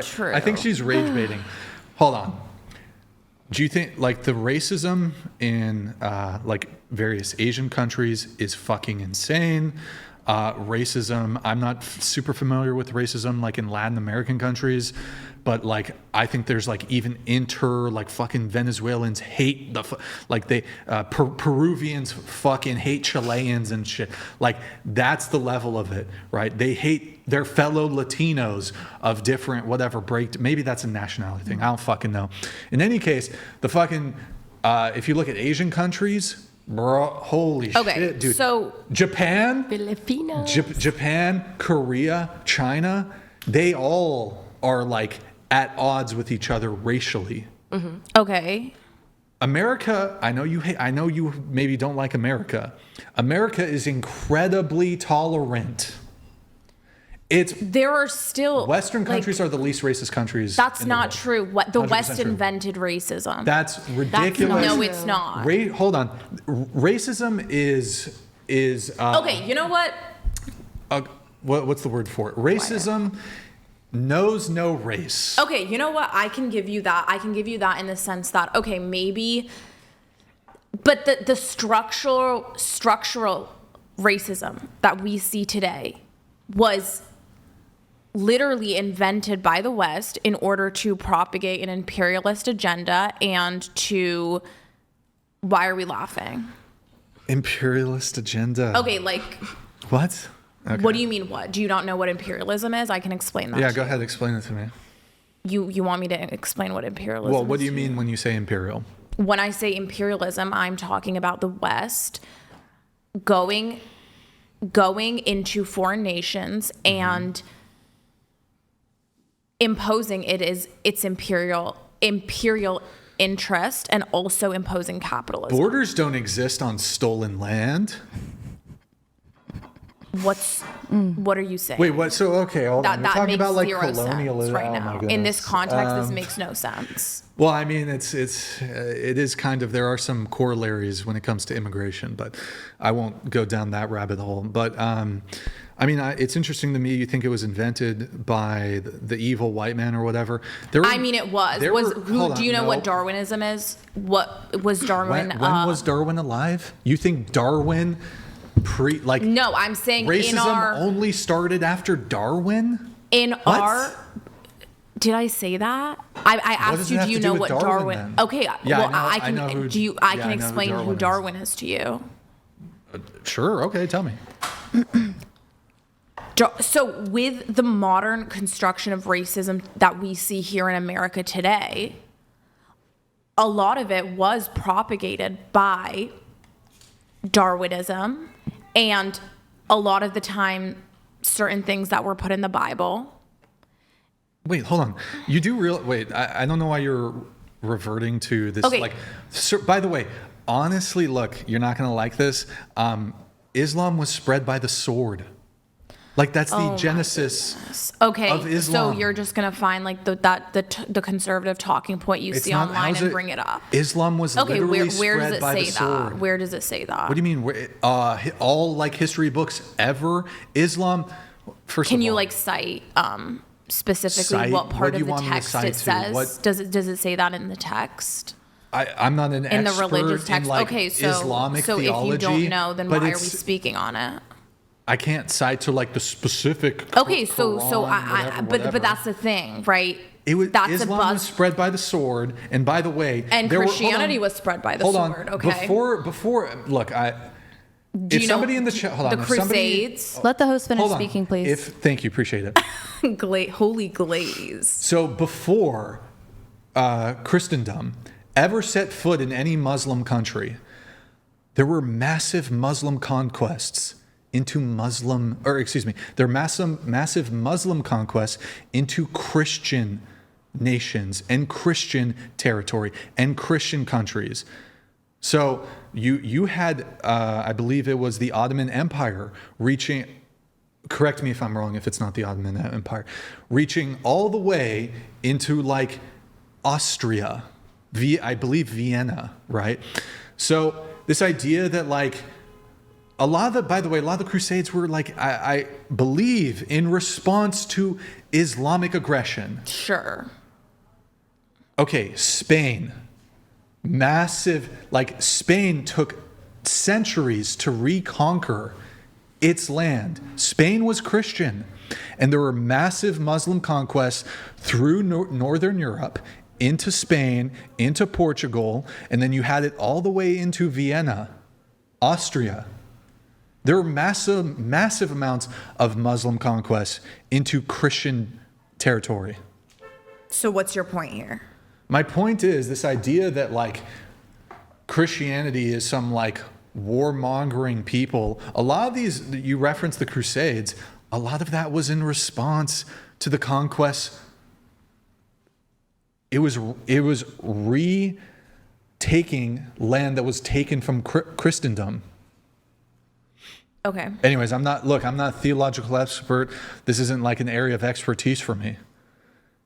True. I think she's rage baiting. Hold on. Do you think like the racism in like various Asian countries is fucking insane? Racism, I'm not super familiar with racism like in Latin American countries, but like I think there's like even like fucking Venezuelans hate like they Peruvians fucking hate Chileans and shit. Like that's the level of it, right? They hate their fellow Latinos of different whatever maybe that's a nationality thing. I don't fucking know. In any case, the fucking if you look at Asian countries, bro, holy shit, dude. So Japan, Filipinos, Japan, Korea, China, they all are like at odds with each other racially. Mm-hmm. Okay. America, I know you maybe don't like America. America is incredibly tolerant. There are still Western countries are the least racist countries. That's in not the true. What the West true. Invented racism. That's ridiculous. No, it's not. Hold on. Racism is okay. You know what? What's the word for it? Racism knows no race. Okay, you know what? I can give you that. I can give you that in the sense that okay, maybe, but the structural racism that we see today was literally invented by the West in order to propagate an imperialist agenda and to. Why are we laughing? Imperialist agenda. Okay, like. What? Okay. What do you mean? What? Do you not know what imperialism is? I can explain that. Yeah, go ahead. Explain it to me. You want me to explain what imperialism is? Well, what do you mean when you say imperial? When I say imperialism, I'm talking about the West going into foreign nations and imposing its imperial interest and also imposing capitalism. Borders don't exist on stolen land. What are you saying? Wait, what? So okay, hold on. You're talking about like colonialism right now. In this context, this makes no sense. Well, I mean, it is kind of, there are some corollaries when it comes to immigration, but I won't go down that rabbit hole. But I mean, it's interesting to me. You think it was invented by the evil white man or whatever? I mean, it was. Do you know what Darwinism is? What was Darwin? When was Darwin alive? You think Darwin? No, I'm saying racism only started after Darwin? Did I say that? I asked you, do you know what Darwin? Okay, yeah, well, I can explain who Darwin is to you. Sure, okay, tell me. So with the modern construction of racism that we see here in America today, a lot of it was propagated by Darwinism, and a lot of the time certain things that were put in the Bible. Wait, hold on. You do wait, I don't know why you're reverting to this. Okay. Like, by the way, honestly, look, you're not going to like this. Islam was spread by the sword. Like that's the genesis of Islam. So you're just gonna find like the conservative talking point you see online and bring it up. Islam was literally spread by the sword. Where does it say that? What do you mean? All like history books ever, Islam. Can you like cite specifically what part of the text it says? Does it say that in the text? I'm not an expert in the religious text. In, like, okay, so Islamic theology. So if you don't know, then why are we speaking on it? I can't cite to like the specific. Okay, Quran, but that's the thing, right? Islam was spread by the sword, and by the way, and Christianity was spread by the sword. Okay. Before, look, if somebody in the chat, hold on, the Crusades. Let the host finish speaking, please. Thank you, appreciate it. Holy glaze. So before Christendom ever set foot in any Muslim country, there were massive Muslim conquests into massive Muslim conquests into Christian nations and Christian territory and Christian countries. So you had, I believe it was the Ottoman Empire reaching, correct me if I'm wrong if it's not the Ottoman Empire, reaching all the way into like Austria, I believe Vienna, right? So this idea that like by the way, a lot of the Crusades were like, I believe, in response to Islamic aggression. Sure. Okay, Spain. Massive, like Spain took centuries to reconquer its land. Spain was Christian, and there were massive Muslim conquests through Northern Europe, into Spain, into Portugal, and then you had it all the way into Vienna, Austria. There were massive amounts of Muslim conquests into Christian territory. So what's your point here? My point is this idea that like Christianity is some like warmongering people. A lot of these, you reference the Crusades, a lot of that was in response to the conquests. It was retaking land that was taken from Christendom. Okay. Anyways, I'm not a theological expert. This isn't like an area of expertise for me.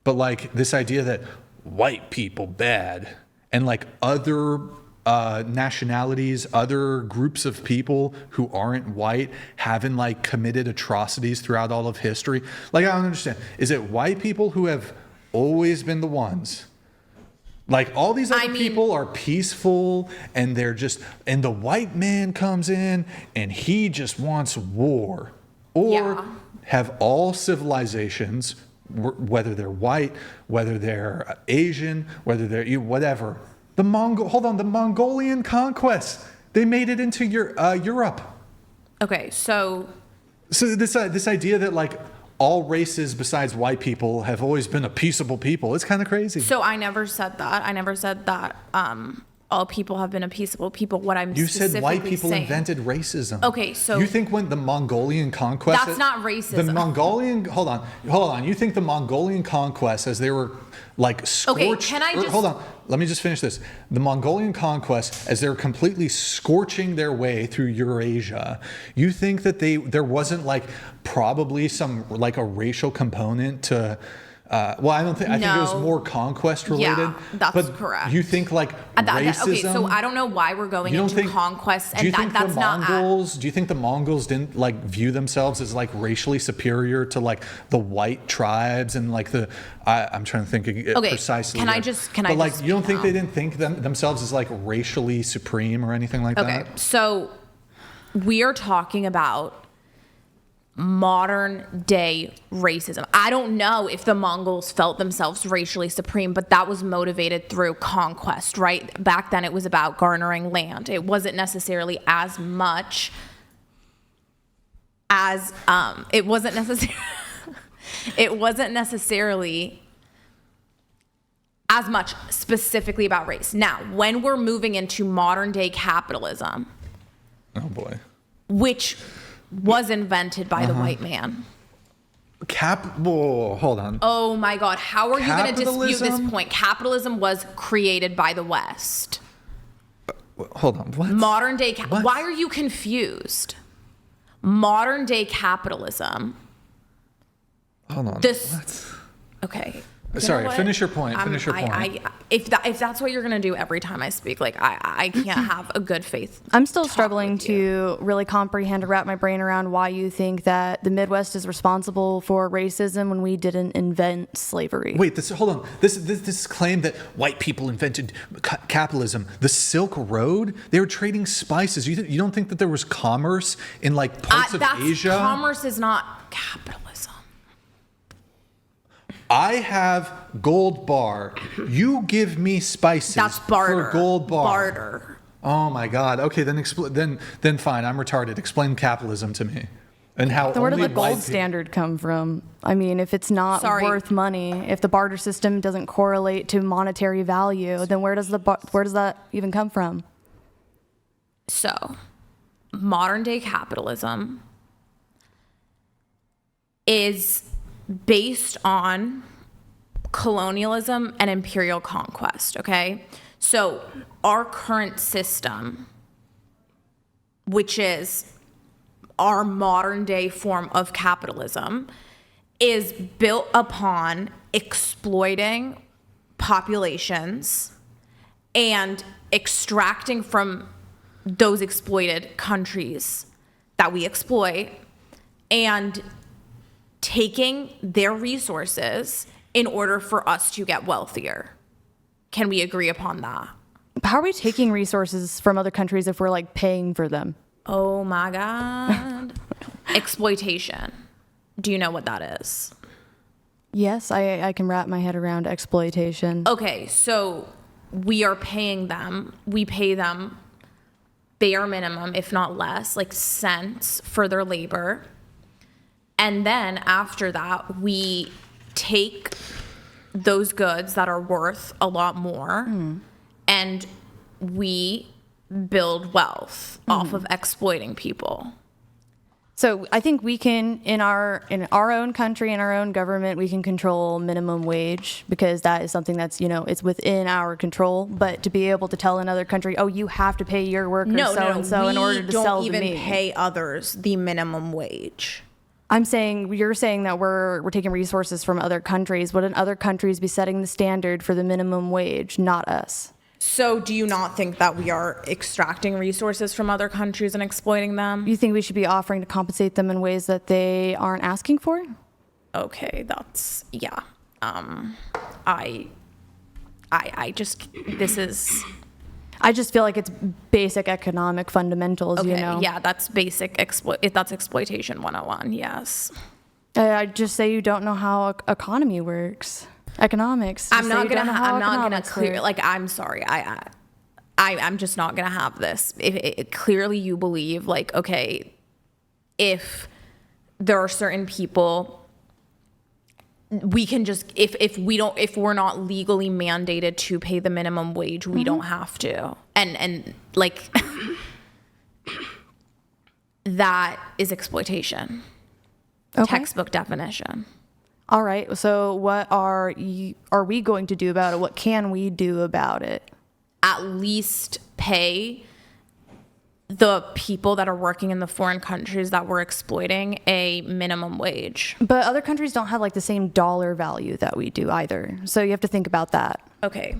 But like this idea that white people bad and like other nationalities, other groups of people who aren't white haven't like committed atrocities throughout all of history. Like I don't understand. Is it white people who have always been the ones? Like all these other people are peaceful and they're just, and the white man comes in and he just wants war. Or have all civilizations, whether they're white, whether they're Asian, whether they're whatever. The Mongolian conquest, they made it into Europe. Okay, so this idea that like all races besides white people have always been a peaceable people, it's kind of crazy. So I never said that. I never said that all people have been a peaceable people. What I'm You said white people saying, invented racism. Okay, so you think when the Mongolian conquest? That's not racism. The Mongolian. Hold on. You think the Mongolian conquest, as they were like scorched? Okay, can I just hold on? Let me just finish this. The Mongolian conquest, as they're completely scorching their way through Eurasia, you think that there wasn't like probably some like a racial component to. Well, I don't think. I think it was more conquest related. Yeah, that's correct. You think like racism? Okay, so I don't know why we're going into conquest, and that's not. Do you think the Mongols didn't like view themselves as like racially superior to like the white tribes and like the? I'm trying to think precisely. Can I just? You don't think they didn't think themselves as like racially supreme or anything like that? Okay, so we are talking about modern day racism. I don't know if the Mongols felt themselves racially supreme, but that was motivated through conquest, right? Back then it was about garnering land. It wasn't necessarily as much as it wasn't necessarily as much specifically about race. Now, when we're moving into modern day capitalism, oh boy, which was invented by the white man. Hold on. Oh my God. How are you going to dispute this point? Capitalism was created by the West. Hold on. What? Modern day. Why are you confused? Modern day capitalism. Hold on. What? Okay. Sorry, finish your point. If that's what you're gonna do every time I speak, like I can't have a good faith. I'm still struggling to really comprehend or wrap my brain around why you think that the Midwest is responsible for racism when we didn't invent slavery. Wait, hold on. This claim that white people invented capitalism, the Silk Road, they were trading spices. You don't think that there was commerce in like parts of Asia? Commerce is not capitalism. I have gold bar. You give me spices. That's barter. For gold bar. Barter. Oh my God. Okay, then fine. I'm retarded. Explain capitalism to me, and how. So where did the gold standard come from? I mean, if it's not worth money, if the barter system doesn't correlate to monetary value, then where does that even come from? So, modern day capitalism is based on colonialism and imperial conquest, okay? So our current system, which is our modern day form of capitalism, is built upon exploiting populations and extracting from those exploited countries that we exploit and taking their resources in order for us to get wealthier. Can we agree upon that? How are we taking resources from other countries if we're like paying for them? Oh my God. Exploitation. Do you know what that is? Yes, I can wrap my head around exploitation. Okay, so we are paying them. We pay them bare minimum, if not less, like cents for their labor. And then after that, we take those goods that are worth a lot more and we build wealth off of exploiting people. So I think we can, in our own country, in our own government, we can control minimum wage because that is something that's, it's within our control. But to be able to tell another country, oh, you have to pay your workers so-and-so in order to sell to me. We don't even pay others the minimum wage. You're saying that we're taking resources from other countries. Wouldn't other countries be setting the standard for the minimum wage, not us? So do you not think that we are extracting resources from other countries and exploiting them? You think we should be offering to compensate them in ways that they aren't asking for? Okay, that's, yeah. I just feel like it's basic economic fundamentals, okay, yeah, that's basic that's exploitation 101, yes. I just say you don't know how economy works. Economics. I'm not gonna clear. Like, I'm sorry. I'm just not gonna have this. Clearly, you believe like, okay, if there are certain people, we can just if we're not legally mandated to pay the minimum wage, we don't have to. And like that is exploitation. Okay. Textbook definition. All right. So what are we going to do about it? What can we do about it? At least pay the people that are working in the foreign countries that we're exploiting a minimum wage. But other countries don't have like the same dollar value that we do either. So you have to think about that. Okay.